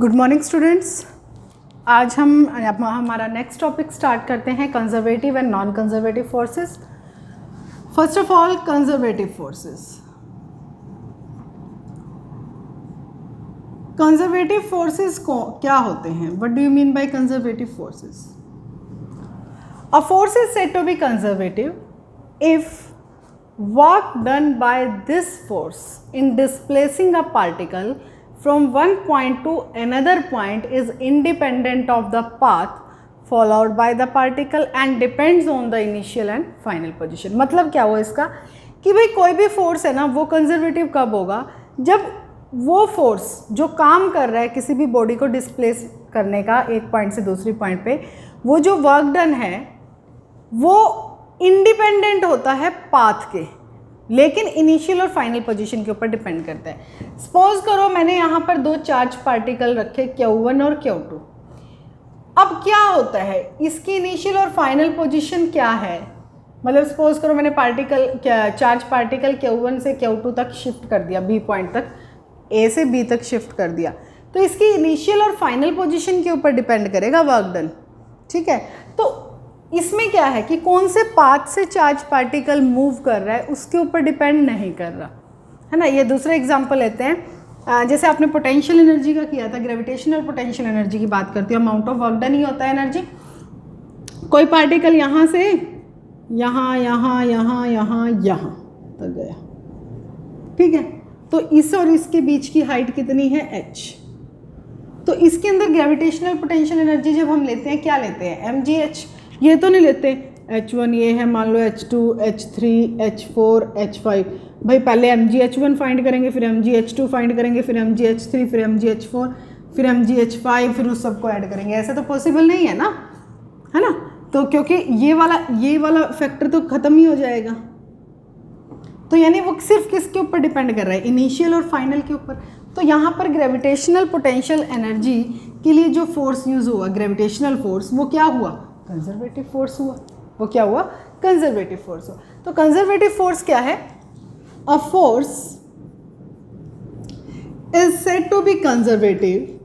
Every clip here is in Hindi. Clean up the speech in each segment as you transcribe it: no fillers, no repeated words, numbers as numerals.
Good morning students. आज हम हमारा नेक्स्ट टॉपिक स्टार्ट करते हैं, conservative and non conservative forces. First of all, conservative forces. Conservative forces को क्या होते हैं? What do you mean by conservative forces? A force is said to be conservative if work done by this force in displacing a particle from one point to another point is independent of the path followed by the particle and depends on the initial and final position। मतलब क्या हुआ इसका कि भाई कोई भी फोर्स है ना, वो कंजर्वेटिव कब होगा? जब वो फोर्स जो काम कर रहा है किसी भी बॉडी को डिस्प्लेस करने का एक पॉइंट से दूसरी पॉइंट पे, वो जो वर्क डन है वो इंडिपेंडेंट होता है पाथ के, लेकिन इनिशियल और फाइनल पोजीशन के ऊपर डिपेंड करता है। सपोज करो मैंने यहाँ पर दो चार्ज पार्टिकल रखे Q1 और Q2। अब क्या होता है, इसकी इनिशियल और फाइनल पोजीशन क्या है? मतलब सपोज करो मैंने चार्ज पार्टिकल Q1 से Q2 तक शिफ्ट कर दिया, B पॉइंट तक, A से B तक शिफ्ट कर दिया, तो इसकी इनिशियल और फाइनल पोजीशन के ऊपर डिपेंड करेगा वर्क डन। ठीक है, तो इसमें क्या है कि कौन से पाथ से चार्ज पार्टिकल मूव कर रहा है उसके ऊपर डिपेंड नहीं कर रहा है ना। ये दूसरा एग्जांपल लेते हैं, जैसे आपने पोटेंशियल एनर्जी का किया था, ग्रेविटेशनल पोटेंशियल एनर्जी की बात करती हूँ, अमाउंट ऑफ वर्क डन ही होता है एनर्जी। कोई पार्टिकल यहाँ से यहाँ यहाँ यहाँ यहाँ यहाँ तक गया, ठीक है, तो इस और इसके बीच की हाइट कितनी है? h। तो इसके अंदर ग्रेविटेशनल पोटेंशियल एनर्जी जब हम लेते हैं क्या लेते हैं? mgh। ये तो नहीं लेते h1, ये है मान लो h2, h3, h4, h5। भाई पहले mgh1 फाइंड करेंगे, फिर mgh2 फाइंड करेंगे, फिर mgh3, फिर mgh4, फिर mgh5, फिर उस सबको ऐड करेंगे। ऐसा तो पॉसिबल नहीं है ना, है ना। तो क्योंकि ये वाला फैक्टर तो ख़त्म ही हो जाएगा, तो यानी वो सिर्फ किसके ऊपर डिपेंड कर रहा है? इनिशियल और फाइनल के ऊपर। तो यहाँ पर ग्रेविटेशनल पोटेंशियल एनर्जी के लिए जो फोर्स यूज़ हुआ, ग्रेविटेशनल फोर्स, वो क्या हुआ? कंजर्वेटिव फोर्स हुआ। वो क्या हुआ? कंजर्वेटिव फोर्स हुआ। तो कंजर्वेटिव फोर्स क्या है? A force is said to be conservative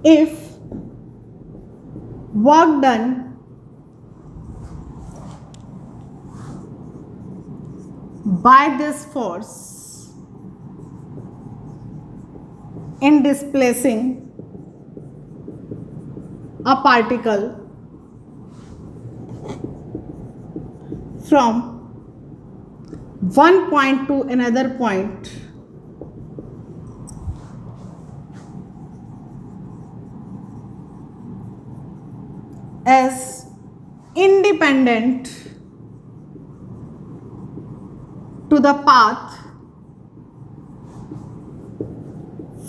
if work done by this force in displacing a particle from one point to another point as independent to the path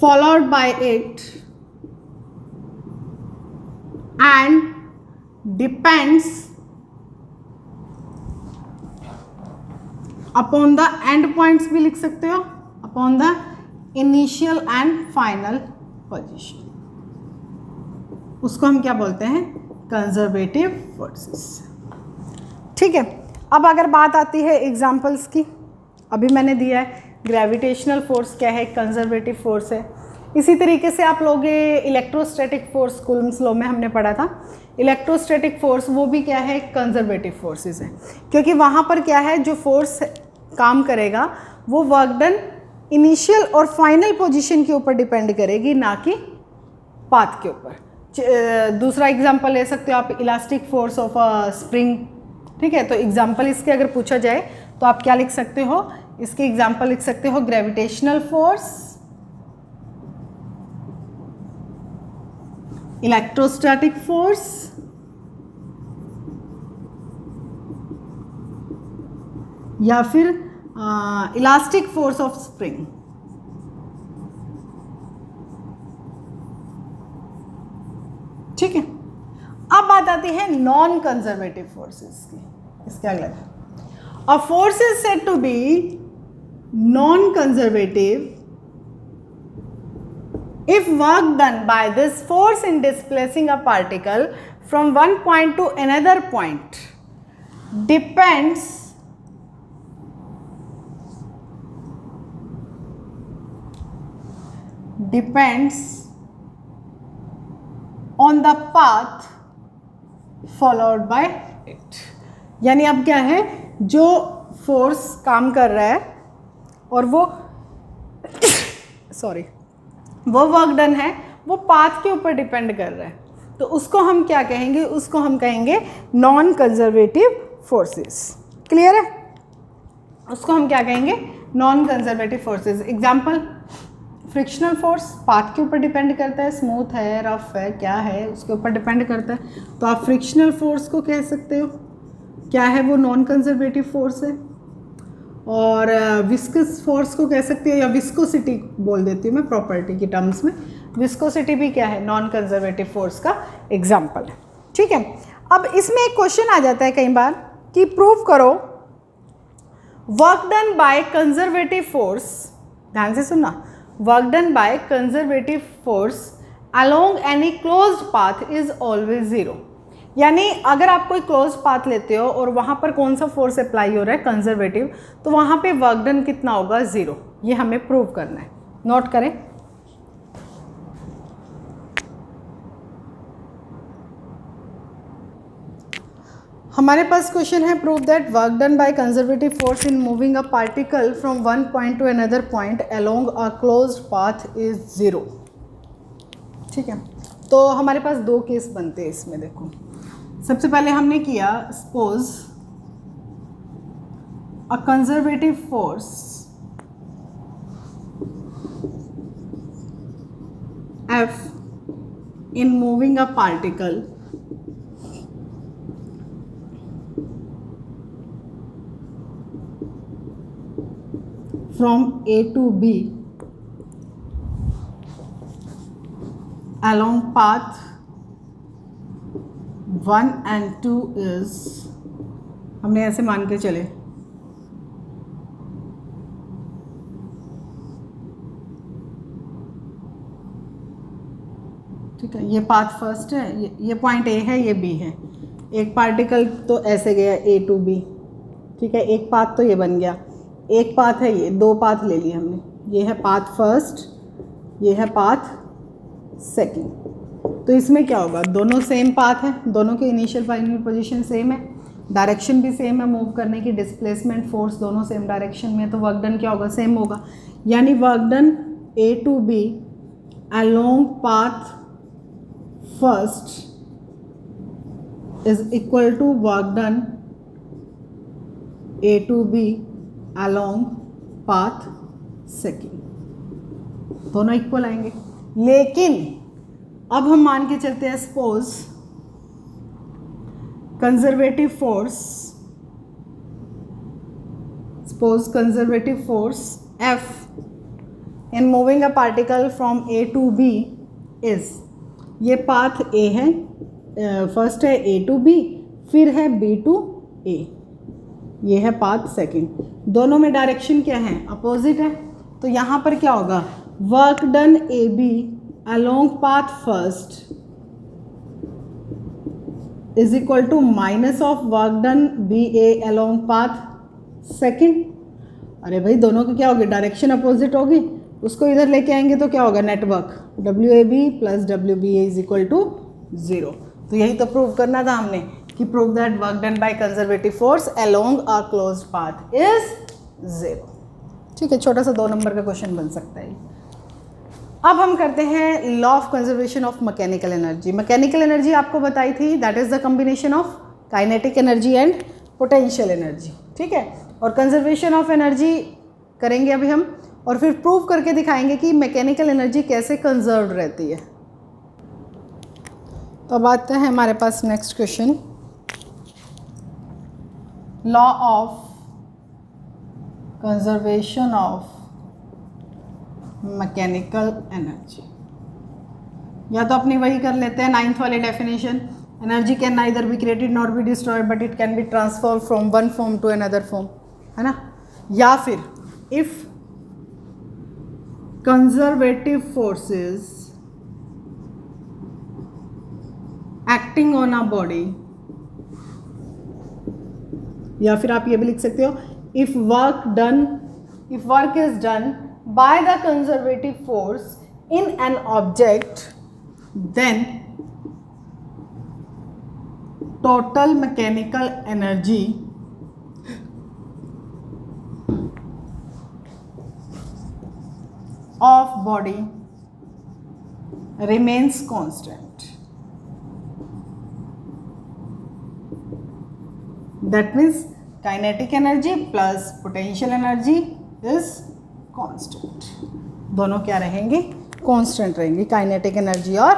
followed by it and depends upon the end points भी लिख सकते हो, upon the initial and final position। उसको हम क्या बोलते हैं? Conservative forces. ठीक है, अब अगर बात आती है एग्जांपल्स की, अभी मैंने दिया है ग्रेविटेशनल फोर्स क्या है, कंजर्वेटिव फोर्स है। इसी तरीके से आप लोग इलेक्ट्रोस्टैटिक फोर्स कूलम्स लॉ में हमने पढ़ा था, इलेक्ट्रोस्टैटिक फोर्स वो भी क्या है? कंजर्वेटिव फोर्सेस है, क्योंकि वहाँ पर क्या है, जो फोर्स काम करेगा वो वर्क डन इनिशियल और फाइनल पोजीशन के ऊपर डिपेंड करेगी, ना कि पाथ के ऊपर। दूसरा एग्जांपल ले सकते हो आप, elastic force of a spring. ठीक है, तो एग्जांपल इसके अगर पूछा जाए तो आप क्या लिख सकते हो? इसके एग्जांपल लिख सकते हो ग्रेविटेशनल फोर्स, इलेक्ट्रोस्टैटिक फोर्स, या फिर इलास्टिक फोर्स ऑफ स्प्रिंग। ठीक है, अब बात आती है नॉन कंजर्वेटिव फोर्सेस की। इसके अगला, a force is said to be non conservative if work done by this force in displacing a particle from one point to another point depends depends on the path followed by it. यानी अब क्या है, जो फोर्स काम कर रहा है और वो सॉरी वो वर्क डन है वो पाथ के ऊपर डिपेंड कर रहा है, तो उसको हम क्या कहेंगे, उसको हम कहेंगे नॉन कंजर्वेटिव फोर्सेस। क्लियर है? उसको हम क्या कहेंगे, non conservative forces. Example, frictional force path के ऊपर डिपेंड करता है, स्मूथ है, रफ है, क्या है, उसके ऊपर डिपेंड करता है, तो आप फ्रिक्शनल फोर्स को कह सकते हो क्या है, वो नॉन कंजर्वेटिव फोर्स है। और विस्कस फोर्स को कह सकते हो, या विस्कोसिटी बोल देती हूँ मैं प्रॉपर्टी की टर्म्स में, विस्कोसिटी भी क्या है, नॉन कंजर्वेटिव फोर्स का एग्जाम्पल है। ठीक है, अब इसमें एक क्वेश्चन आ जाता है कई बार कि प्रूव करो work done by conservative force, ध्यान से सुनना, work done by conservative force along any closed path is always zero. यानी अगर आप कोई क्लोज पाथ लेते हो और वहाँ पर कौन सा फोर्स अप्लाई हो रहा है, कंजर्वेटिव, तो वहाँ पे वर्क डन कितना होगा, ज़ीरो। ये हमें प्रूव करना है, नोट करें। हमारे पास क्वेश्चन है, prove that work done by conservative force in moving a particle from one point two another point along a closed path is zero. ठीक है, तो हमारे पास दो केस बनते हैं इसमें। देखो, सबसे पहले हमने किया, suppose a conservative force F in moving a particle from A to B along path 1 and 2 is, हमने ऐसे मान के चले, ठीक है, ये पाथ फर्स्ट है, ये पॉइंट ए है, ये बी है। एक पार्टिकल तो ऐसे गया ए टू बी, ठीक है, एक पाथ तो ये बन गया, एक पाथ है, ये दो पाथ ले लिए हमने, ये है पाथ फर्स्ट, ये है पाथ सेकंड। तो इसमें क्या होगा, दोनों सेम पाथ है, दोनों के इनिशियल फाइनल पोजीशन सेम है, डायरेक्शन भी सेम है मूव करने की, डिस्प्लेसमेंट फोर्स दोनों सेम डायरेक्शन में, तो वर्क डन क्या होगा, सेम होगा। यानी work done A to B along path first is equal to work done A to B along path second, दोनों इक्वल आएंगे। लेकिन अब हम मान के चलते हैं, suppose conservative force F in moving a particle from A to B is, ये पाथ ए है, फर्स्ट है ए टू बी, फिर है बी टू ए, ये है पाथ सेकंड, दोनों में डायरेक्शन क्या है, अपोजिट है। तो यहाँ पर क्या होगा, work done A B along path first is equal to minus of work done B A along path second. अरे भाई, दोनों की क्या होगी, डायरेक्शन अपोजिट होगी, उसको इधर लेके आएंगे तो क्या होगा, net work W A B plus W B A is equal to zero. तो यही तो प्रूव करना था हमने कि prove that work done by conservative force along a closed path is zero. ठीक है, छोटा सा 2 नंबर का क्वेश्चन बन सकता है। अब हम करते हैं law of conservation of mechanical energy. Mechanical energy आपको बताई थी, that is the combination of kinetic energy and potential energy. ठीक है, और कंजर्वेशन ऑफ एनर्जी करेंगे अभी हम, और फिर प्रूव करके दिखाएंगे कि मैकेनिकल एनर्जी कैसे कंजर्व रहती है। तो अब आते हैं हमारे पास next question, law of conservation of mechanical energy. या तो अपनी वही कर लेते हैं 9th वाली definition, energy can neither be created nor be destroyed but it can be transferred from one form to another form, है ना। या फिर if conservative forces acting on a body, या फिर आप ये भी लिख सकते हो, if work is done by the conservative force in an object, then total mechanical energy of body remains constant. That means kinetic energy plus potential energy is constant. दोनों क्या रहेंगे? कांस्टेंट रहेंगी, काइनेटिक एनर्जी और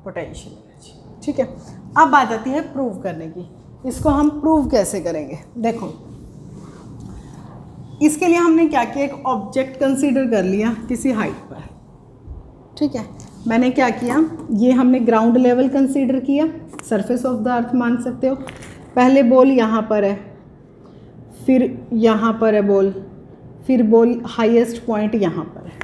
पोटेंशियल एनर्जी. ठीक है, अब बात आती है प्रूव करने की. इसको हम प्रूव कैसे करेंगे? देखो, इसके लिए हमने क्या किया, एक ऑब्जेक्ट कंसीडर कर लिया किसी हाइट पर. ठीक है, मैंने क्या किया, ये हमने ग्राउंड लेवल कंसीडर किया, सरफेस ऑफ द अर्थ मान सकते हो. पहले बॉल यहाँ पर है, फिर यहाँ पर है बॉल, फिर बॉल हाईएस्ट पॉइंट यहाँ पर है.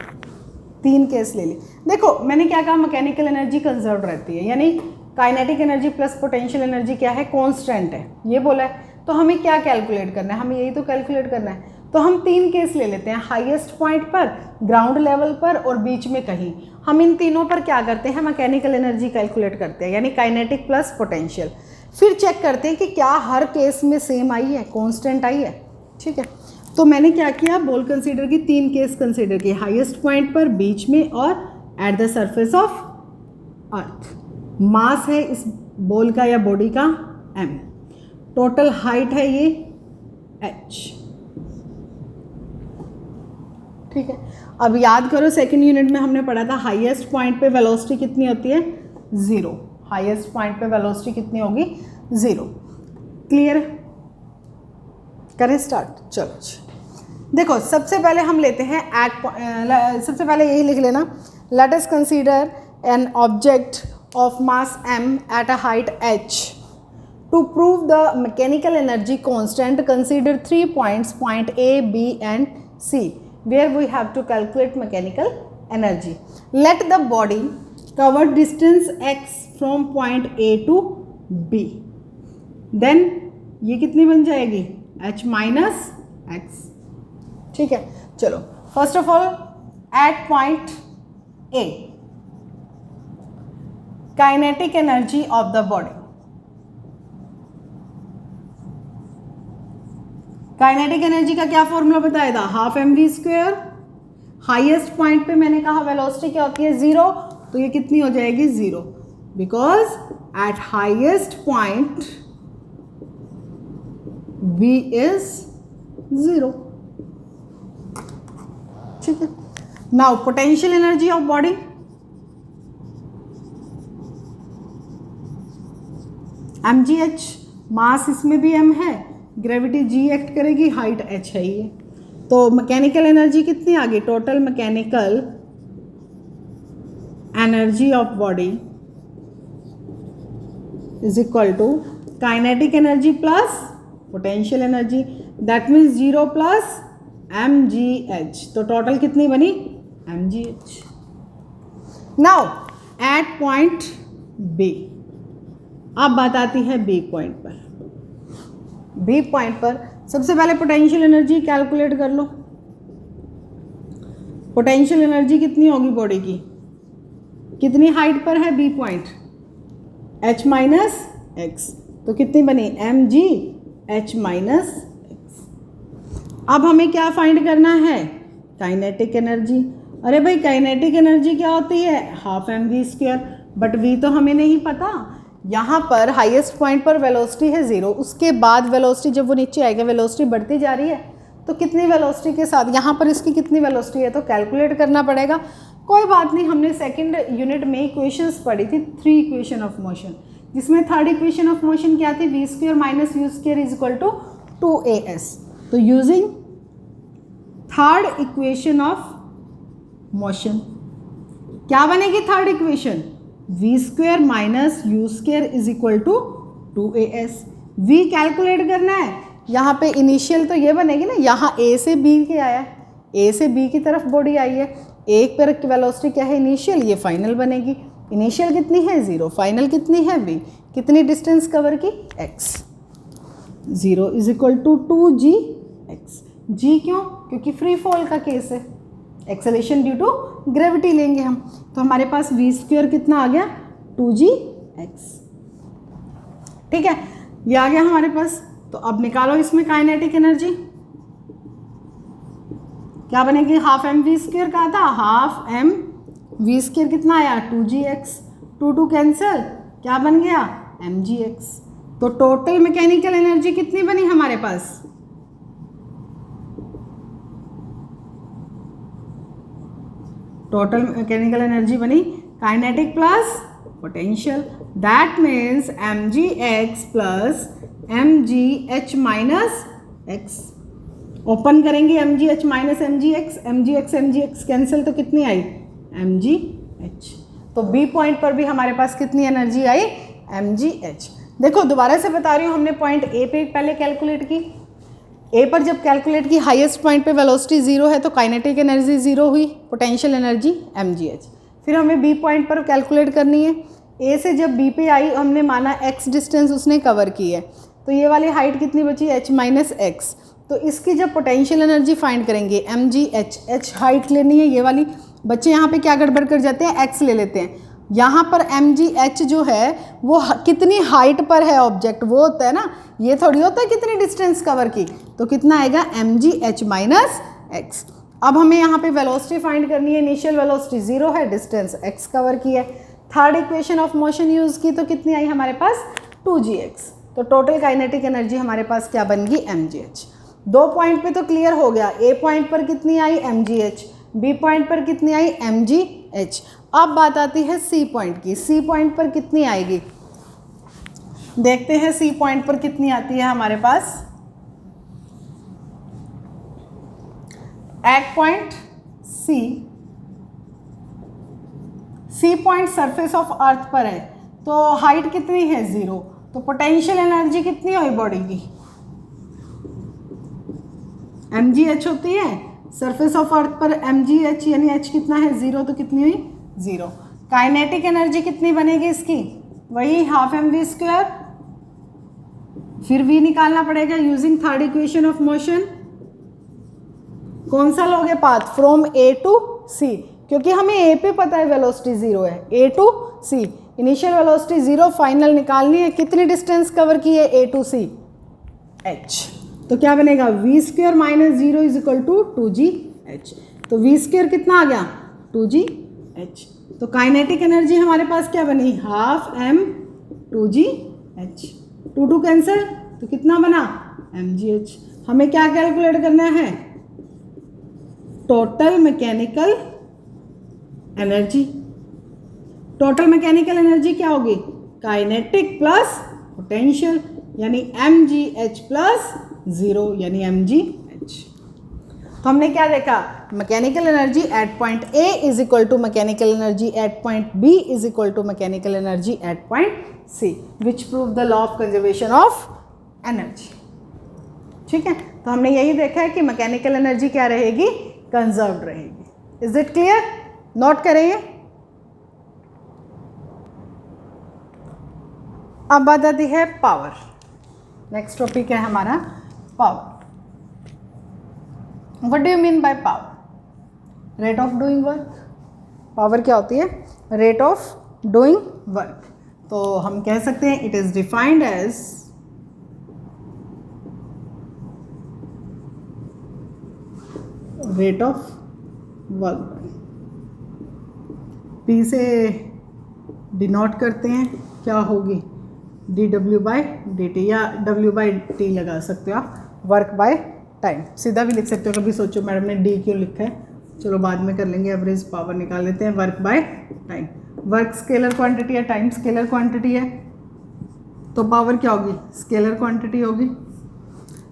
3 केस ले ली. देखो मैंने क्या कहा, मैकेनिकल एनर्जी कंजर्व रहती है, यानी kinetic energy plus potential energy क्या है, कांस्टेंट है, ये बोला है. तो हमें क्या कैलकुलेट करना है, हमें यही तो कैलकुलेट करना है. तो हम 3 केस ले लेते हैं, हाईएस्ट पॉइंट पर, ग्राउंड लेवल पर और बीच में कहीं. हम इन तीनों पर क्या करते हैं, मैकेनिकल एनर्जी कैलकुलेट करते हैं, यानी काइनेटिक प्लस पोटेंशियल. फिर चेक करते हैं कि क्या हर केस में सेम आई है, कांस्टेंट आई है. ठीक है, तो मैंने क्या किया, बॉल कंसीडर की 3 केस कंसीडर किए, हाईएस्ट पॉइंट पर, बीच में और at the surface of earth. Mass है इस बॉल का या बॉडी का m, टोटल हाइट है ये h. ठीक है, अब याद करो सेकंड यूनिट में हमने पढ़ा था हाईएस्ट पॉइंट पे वेलोसिटी कितनी होती है, 0. हाईएस्ट पॉइंट पे वेलोसिटी कितनी होगी, 0. क्लियर? करें स्टार्ट. चलो जी, देखो सबसे पहले हम लेते हैं सबसे पहले यही लिख लेना, let us consider an object of mass m at a height h. To prove the mechanical energy constant, consider 3 points, point A, B and C, where we have to calculate mechanical energy. Let the body cover distance x from point A to B. Then ये कितनी बन जाएगी, h minus x. ठीक है, चलो first of all at point A, kinetic energy of the body. Kinetic energy का क्या फॉर्मूला बताया था, हाफ mv². हाईएस्ट पॉइंट पे मैंने कहा वेलोसिटी क्या होती है, 0, तो ये कितनी हो जाएगी, 0, because at highest point v is 0. ठीक है, now potential energy of body, mgh, mass इसमें भी m है, ग्रेविटी g एक्ट करेगी, हाइट h है ये. तो मैकेनिकल एनर्जी कितनी आ गई, total mechanical energy of body is equal to kinetic energy plus potential energy. That means 0 plus mgh. तो टोटल कितनी बनी, mgh. Now at point B. अब बात आती है बी पॉइंट पर. बी पॉइंट पर सबसे पहले पोटेंशियल एनर्जी कैलकुलेट कर लो. पोटेंशियल एनर्जी कितनी होगी बॉडी की, कितनी हाइट पर है B point, h minus x. तो कितनी बनी, mgh माइनस एक्स. अब हमें क्या फाइंड करना है, काइनेटिक एनर्जी. अरे भाई काइनेटिक एनर्जी क्या होती है, हाफ mv². बट v तो हमें नहीं पता. यहाँ पर हाईएस्ट पॉइंट पर वेलोसिटी है 0, उसके बाद वेलोसिटी जब वो नीचे आएगा वेलोसिटी बढ़ती जा रही है, तो कितनी वेलोसिटी के साथ यहाँ पर इसकी कितनी वेलोसिटी है, तो कैलकुलेट करना पड़ेगा. कोई बात नहीं, हमने सेकंड यूनिट में इक्वेशंस पढ़ी थी, 3 इक्वेशन ऑफ मोशन, जिसमें थर्ड इक्वेशन ऑफ मोशन क्या थी, v² minus u² is equal to 2as. तो using third equation of motion क्या बनेगी, third equation v² minus u² is equal to 2as. v calculate करना है, यहाँ पे इनिशियल तो ये बनेगी ना, यहाँ a से b के आया, a से b की तरफ बॉडी आई है, एक पर वेलोसिटी क्या है, इनिशियल, ये फाइनल बनेगी. इनिशियल कितनी है, 0, फाइनल कितनी है, v. कितनी डिस्टेंस कवर की, x. 0 is equal to 2gx. g क्यों, क्योंकि फ्री फॉल का केस है. एक्सेलेरेशन ड्यू टू ग्रेविटी लेंगे हम, तो हमारे पास v² कितना आ गया 2gx। ठीक है, ये आ गया हमारे पास। तो अब निकालो इसमें काइनेटिक एनर्जी, क्या बनेगी, हाफ एम वी स्क्वेयर कहा था, हाफ एम वी स्क्वेयर कितना आया 2gx, 2 कैंसिल, क्या बन गया mgx। तो टोटल मैकेनिकल एनर्जी कितनी बनी हमारे पास, टोटल मैकेनिकल एनर्जी बनी kinetic plus potential, that means mgx plus mgh minus x। Open करेंगे mgh माइनस mgx कैंसिल, तो कितनी आई mgh। तो बी पॉइंट पर भी हमारे पास कितनी एनर्जी आई mgh। देखो दोबारा से बता रही हूँ, हमने पॉइंट ए पे पहले कैलकुलेट की, ए पर जब कैलकुलेट की हाईएस्ट पॉइंट पे वेलोसिटी 0 है तो काइनेटिक एनर्जी 0 हुई, पोटेंशियल एनर्जी mgh। फिर हमें बी पॉइंट पर कैलकुलेट करनी है, ए से जब बी पे आई हमने माना x डिस्टेंस उसने कवर की है, तो ये वाली हाइट कितनी बची h माइनस एक्स। तो इसकी जब पोटेंशियल एनर्जी फाइंड करेंगे mgh, h हाइट लेनी है ये वाली, बच्चे यहाँ पे क्या गड़बड़ कर जाते हैं x ले लेते हैं, यहाँ पर mgh जो है वो कितनी हाइट पर है ऑब्जेक्ट वो होता है ना, ये थोड़ी होता है कितनी डिस्टेंस कवर की, तो कितना आएगा mgh माइनस x। अब हमें यहाँ पे वेलोसिटी फाइंड करनी है, इनिशियल वेलोसिटी 0 है, डिस्टेंस x कवर की है, third equation of motion use की तो कितनी आई हमारे पास 2gx। तो टोटल काइनेटिक एनर्जी हमारे पास क्या बन गई mgh। दो पॉइंट पे तो क्लियर हो गया, ए पॉइंट पर कितनी आई mgh, बी पॉइंट पर कितनी आई mgh। अब बात आती है सी पॉइंट की, सी पॉइंट पर कितनी आएगी, देखते हैं सी पॉइंट पर कितनी आती है हमारे पास। At point C point surface of earth पर है, तो हाइट कितनी है 0, तो पोटेंशियल एनर्जी कितनी हुई बॉडी की mgh होती है, सरफेस ऑफ अर्थ पर mgh यानी h कितना है 0, तो कितनी हुई 0। काइनेटिक एनर्जी कितनी बनेगी इसकी, वही हाफ एम वी स्क्वायर, फिर v निकालना पड़ेगा using third equation of motion. कौन सा लोगे path, from A to C, क्योंकि हमें ए पे पता है वेलोसिटी 0 है, A to C, initial velocity 0, final निकालनी है, कितनी डिस्टेंस कवर की है ए टू सी h, तो क्या बनेगा v² minus 0 is equal to 2gh। तो v² कितना आ गया 2gh। तो काइनेटिक एनर्जी हमारे पास क्या बनी, हाफ m 2gh, 2 कैंसिल, तो कितना बना mgh। हमें क्या कैलकुलेट करना है, total mechanical energy. Total mechanical energy क्या होगी, काइनेटिक प्लस पोटेंशियल, यानी mgh प्लस 0 यानी mgh। तो हमने क्या देखा, mechanical energy at point A is equal to mechanical energy at point B is equal to mechanical energy at point C, which prove the law of conservation of energy. ठीक है, तो हमने यही देखा है कि मैकेनिकल एनर्जी क्या रहेगी, कंजर्व्ड रहेगी। इज इट क्लियर, नोट करेंगे। अब बात आती है पावर, नेक्स्ट टॉपिक है हमारा power. What do you mean by power, rate of doing work. Power क्या होती है, रेट ऑफ डूइंग वर्क। तो हम कह सकते हैं it is defined as rate of work. P से डिनोट करते हैं, क्या होगी dW/dt या W/T लगा सकते हो आप, वर्क बाय टाइम, सीधा भी लिख सकते हो। कभी सोचो मैडम ने D क्यों लिखा है, चलो बाद में कर लेंगे, एवरेज पावर निकाल लेते हैं। Work by time, work scalar quantity है, टाइम स्केलर क्वांटिटी है, तो पावर क्या होगी, स्केलर क्वांटिटी होगी।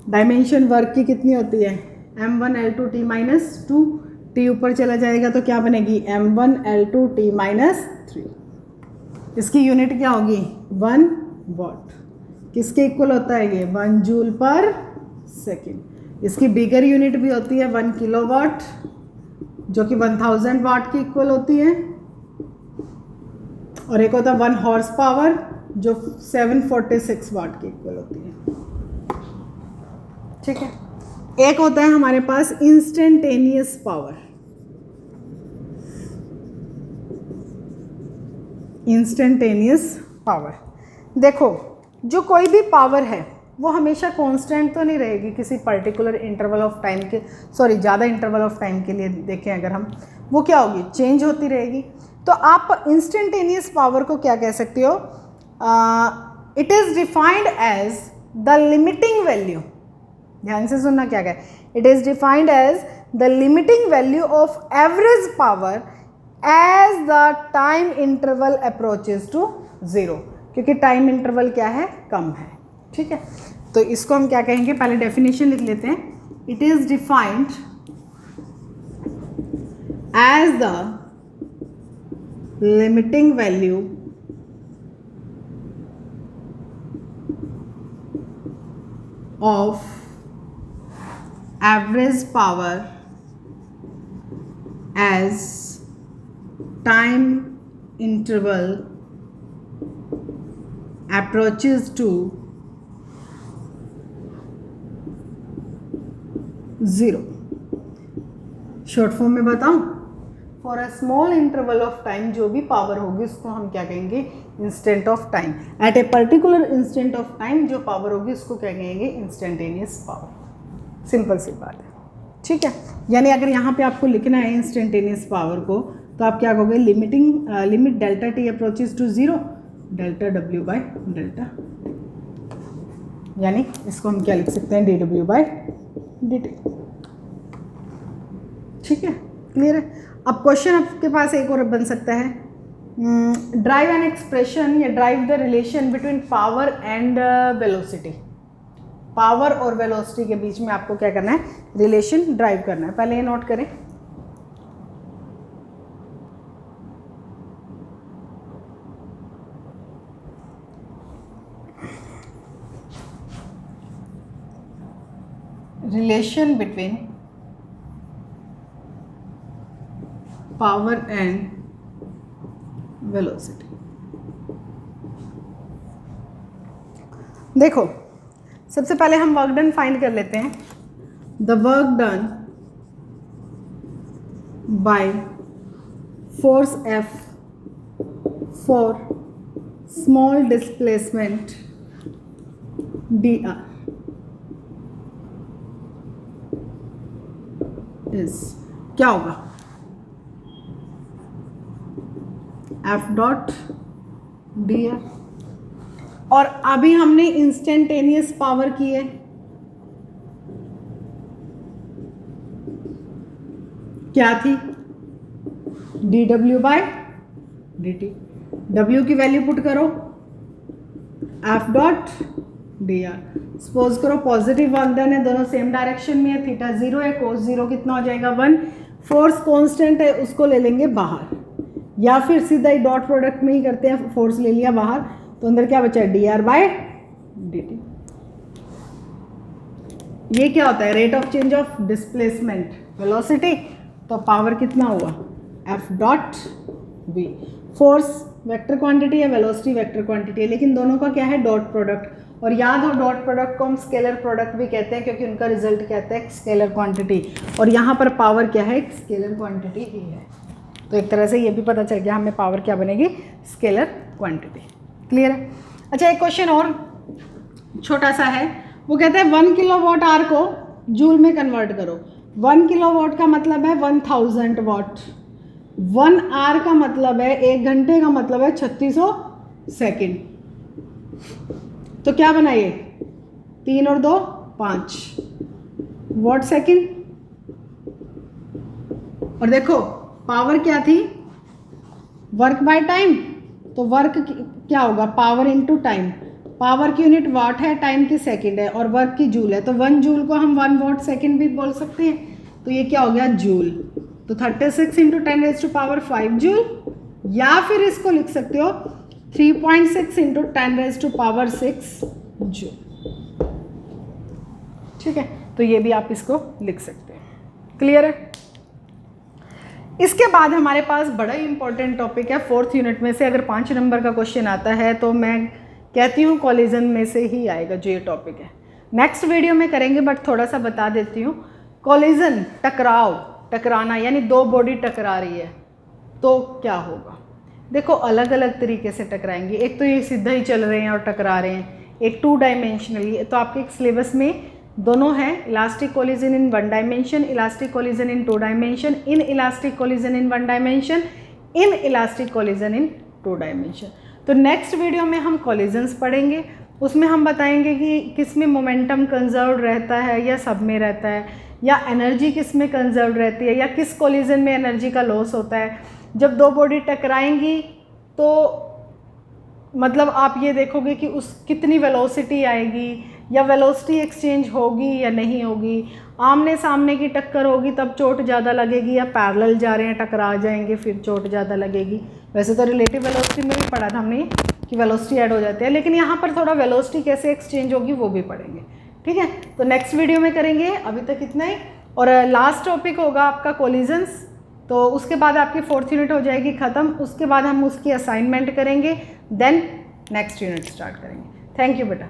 डायमेंशन वर्क की कितनी होती है, m1L2T माइनस 2, T ऊपर चला जाएगा तो क्या बनेगी m1L2T माइनस 3। इसकी यूनिट क्या होगी 1 वॉट। किसके इक्वल होता है ये 1 जूल पर सेकेंड। इसकी बिगर यूनिट भी होती है 1 किलोवाट, जो कि 1000 वाट की इक्वल होती है, और एक होता है 1 हॉर्स पावर जो 746 वाट की इक्वल होती है। ठीक है, एक होता है हमारे पास इंस्टेंटेनियस पावर, इंस्टेंटेनियस पावर। देखो जो कोई भी पावर है वो हमेशा कांस्टेंट तो नहीं रहेगी किसी पर्टिकुलर इंटरवल ऑफ टाइम के, सॉरी ज़्यादा इंटरवल ऑफ टाइम के लिए देखें अगर हम, वो क्या होगी, चेंज होती रहेगी। तो आप इंस्टेंटेनियस पावर को क्या कह सकते हो, it is defined as the limiting value, ध्यान से सुनना क्या कहे, it is defined as the limiting value of average power as the time interval approaches to zero, क्योंकि टाइम इंटरवल क्या है, कम है। ठीक है, तो इसको हम क्या कहेंगे, पहले डेफिनेशन लिख लेते हैं। It is defined as the limiting value of average power as time interval approaches to zero. Short form में बताऊं, for a small interval of time जो भी पावर होगी उसको हम क्या कहेंगे, instant of time. At a particular instant of time जो पावर होगी उसको क्या कहेंगे, इंस्टेंटेनियस पावर। सिंपल सी बात है। ठीक है, यानी अगर यहाँ पे आपको लिखना है इंस्टेंटेनियस पावर को, तो आप क्या कहोगे, limit delta t approaches to zero delta डब्ल्यू बाई डेल्टा, यानी इसको हम क्या लिख सकते हैं, डी डब्ल्यू बाई डी टी। ठीक है, क्लियर है। अब क्वेश्चन आपके पास एक और बन सकता है, ड्राइव एन एक्सप्रेशन या drive the relation between power and velocity. Power और वेलोसिटी के बीच में आपको क्या करना है, रिलेशन ड्राइव करना है। पहले ये नोट करें, relation between power and velocity। देखो सबसे पहले हम वर्क डन फाइंड कर लेते हैं। The work done by force F for small displacement dr is क्या होगा, F डॉट डी आर। और अभी हमने इंस्टेंटेनियस पावर की है, क्या थी, डी डब्ल्यू बाई डी टी। डब्ल्यू की वैल्यू पुट करो, F dot D R. Suppose करो पॉजिटिव वर्क डन है, दोनों सेम डायरेक्शन में है, थीटा जीरो है, कोस जीरो कितना हो जाएगा 1। फोर्स कांस्टेंट है उसको ले लेंगे बाहर, या फिर सीधा ही डॉट प्रोडक्ट में ही करते हैं, फोर्स ले लिया बाहर तो अंदर क्या बचा, d r by d t. ये क्या होता है, rate of change of displacement velocity. तो पावर कितना हुआ, f dot v. Force vector quantity है, वेलोसिटी वेक्टर क्वांटिटी है, लेकिन दोनों का क्या है, डॉट प्रोडक्ट। और याद हो डॉट प्रोडक्ट को हम स्केलर प्रोडक्ट भी कहते हैं, क्योंकि उनका रिजल्ट कहता है स्केलर क्वांटिटी, और यहाँ पर पावर क्या है, स्केलर क्वांटिटी ही है। तो एक तरह से ये भी पता चल गया हमें पावर क्या बनेगी, स्केलर क्वांटिटी। क्लियर है। अच्छा एक क्वेश्चन और छोटा सा है, वो कहते हैं 1 किलोवाट आवर को जूल में कन्वर्ट करो। 1 किलोवाट का मतलब है 1000 वाट, 1 आवर का मतलब है 1 घंटे का मतलब है 3600 सेकेंड। तो क्या बनाइए, 3 और 2 5 वाट सेकेंड। और देखो पावर क्या थी, वर्क बाय टाइम, तो वर्क क्या होगा, पावर इनटू टाइम। पावर की यूनिट वाट है, टाइम की सेकंड है, और वर्क की जूल है, तो 1 जूल को हम 1 वाट सेकंड भी बोल सकते हैं। तो ये क्या हो गया, जूल। तो 36 इंटू 10⁵ जूल, या फिर इसको लिख सकते हो 3.6 इंटू 10⁶ जूल। ठीक है, तो ये भी आप इसको लिख सकते हैं। क्लियर है। इसके बाद हमारे पास बड़ा ही इंपॉर्टेंट टॉपिक है 4th यूनिट में से। अगर 5 नंबर का क्वेश्चन आता है तो मैं कहती हूँ कॉलिजन में से ही आएगा जो ये टॉपिक है। नेक्स्ट वीडियो में करेंगे, बट थोड़ा सा बता देती हूँ। कॉलिजन टकराव, टकराना यानी 2 बॉडी टकरा रही है तो क्या होगा। देखो अलग अलग तरीके से टकराएंगे, एक तो ये सीधा ही चल रहे हैं और टकरा रहे हैं, एक 2 डायमेंशनली। तो आपके सिलेबस में दोनों हैं, elastic collision in 1 dimension, elastic collision in 2 dimension, in elastic collision in 1 dimension, in elastic collision in 2 dimension. तो नेक्स्ट वीडियो में हम कोलिजन्स पढ़ेंगे, उसमें हम बताएंगे कि किस में मोमेंटम कंजर्व रहता है या सब में रहता है, या एनर्जी किस में कंजर्व रहती है, या किस कोलिजन में एनर्जी का लॉस होता है। जब दो बॉडी टकराएंगी तो मतलब आप ये देखोगे कि उस कितनी वेलोसिटी आएगी, या वेलोसिटी एक्सचेंज होगी या नहीं होगी। आमने सामने की टक्कर होगी तब चोट ज़्यादा लगेगी, या पैरेलल जा रहे हैं टकरा जाएंगे फिर चोट ज़्यादा लगेगी। वैसे तो रिलेटिव वेलोसिटी में भी पढ़ा था हमने कि वेलोसिटी ऐड हो जाती है, लेकिन यहाँ पर थोड़ा वेलोसिटी कैसे एक्सचेंज होगी वो भी पढ़ेंगे। ठीक है, तो नेक्स्ट वीडियो में करेंगे। अभी तक इतना ही, और लास्ट टॉपिक होगा आपका कोलिजन्स। तो उसके बाद आपकी 4th यूनिट हो जाएगी ख़त्म, उसके बाद हम उसकी असाइनमेंट करेंगे, देन नेक्स्ट यूनिट स्टार्ट करेंगे। थैंक यू बेटा।